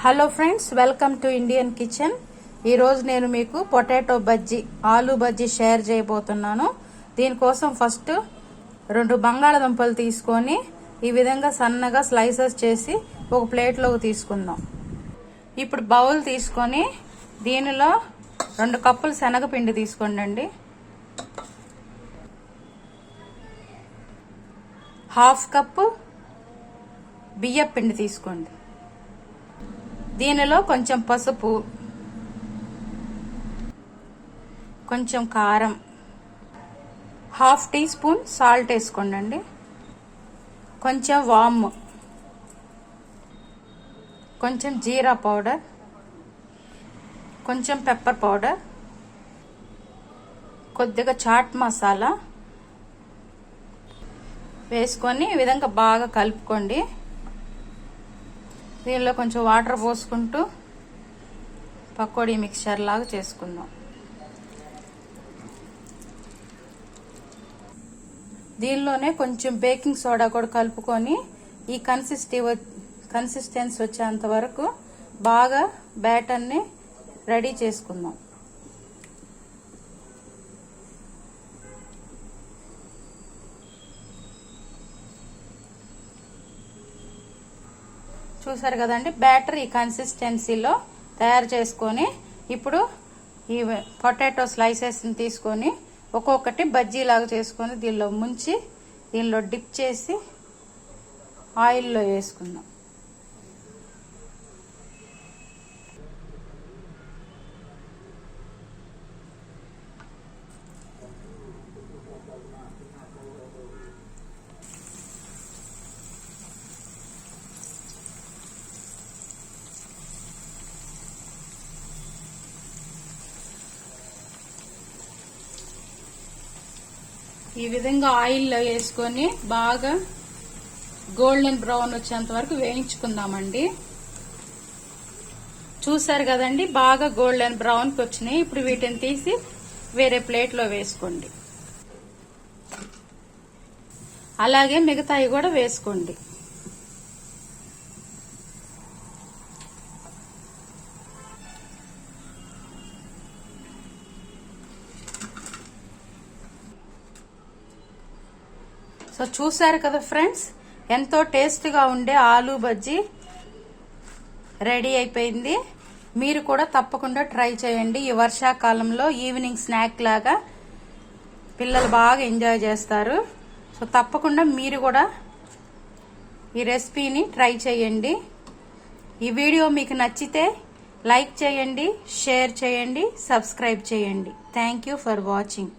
Hello friends, welcome to Indian kitchen. ఈరోజు నేను మీకు పొటాటో బజ్జీ, ఆలూ బజ్జీ షేర్ చేయబోతున్నాను. దీనికోసం ఫస్ట్ 2 బంగాళదుంపలు తీసుకొని ఈ విధంగా సన్నగా స్లైసెస్ చేసి ఒక ప్లేట్లోకి తీసుకుందాం. ఇప్పుడు బౌల్ తీసుకొని దీనిలో 2 కప్పులు శనగపిండి తీసుకోండి. హాఫ్ కప్పు బియ్యం పిండి తీసుకోండి. దీనిలో కొంచెం పసుపు, కొంచెం కారం, హాఫ్ టీ స్పూన్ సాల్ట్ వేసుకోండి. కొంచెం వామ్, కొంచెం జీరా పౌడర్, కొంచెం పెప్పర్ పౌడర్, కొద్దిగా చాట్ మసాలా వేసుకొని ఈ విధంగా బాగా కలుపుకోండి. దీనిలో కొంచెం వాటర్ పోసుకుంటూ పకోడీ మిక్చర్ లాగా చేసుకుందాం. దీనిలోనే కొంచెం బేకింగ్ సోడా కూడా కలుపుకొని ఈ కన్సిస్టెన్సీ వచ్చేంత వరకు బాగా బ్యాటర్ని రెడీ చేసుకుందాం. చూసారు కదండి, బ్యాటర్ ఈ కన్సిస్టెన్సీలో తయారు చేసుకొని ఇప్పుడు ఈ పొటాటో స్లైసెస్ని తీసుకొని ఒక్కొక్కటి బజ్జీలాగా చేసుకొని దీనిలో ముంచి దీనిలో డిప్ చేసి ఆయిల్లో వేసుకుందాం. ఈ విధంగా ఆయిల్లో వేసుకొని బాగా గోల్డెన్ బ్రౌన్ వచ్చేంత వరకు వేయించుకుందామండి. చూసారు కదండి, బాగా గోల్డెన్ బ్రౌన్కి వచ్చినాయి. ఇప్పుడు వీటిని తీసి వేరే ప్లేట్లో వేసుకోండి. అలాగే మిగతాయి కూడా వేసుకోండి. సో చూసారు కదా ఫ్రెండ్స్, ఎంతో టేస్ట్గా ఉండే ఆలూ బజ్జీ రెడీ అయిపోయింది. మీరు కూడా తప్పకుండా ట్రై చేయండి. ఈ వర్షాకాలంలో ఈవినింగ్ స్నాక్ లాగా పిల్లలు బాగా ఎంజాయ్ చేస్తారు. సో తప్పకుండా మీరు కూడా ఈ రెసిపీని ట్రై చేయండి. ఈ వీడియో మీకు నచ్చితే లైక్ చేయండి, షేర్ చేయండి, సబ్స్క్రైబ్ చేయండి. Thank you for watching.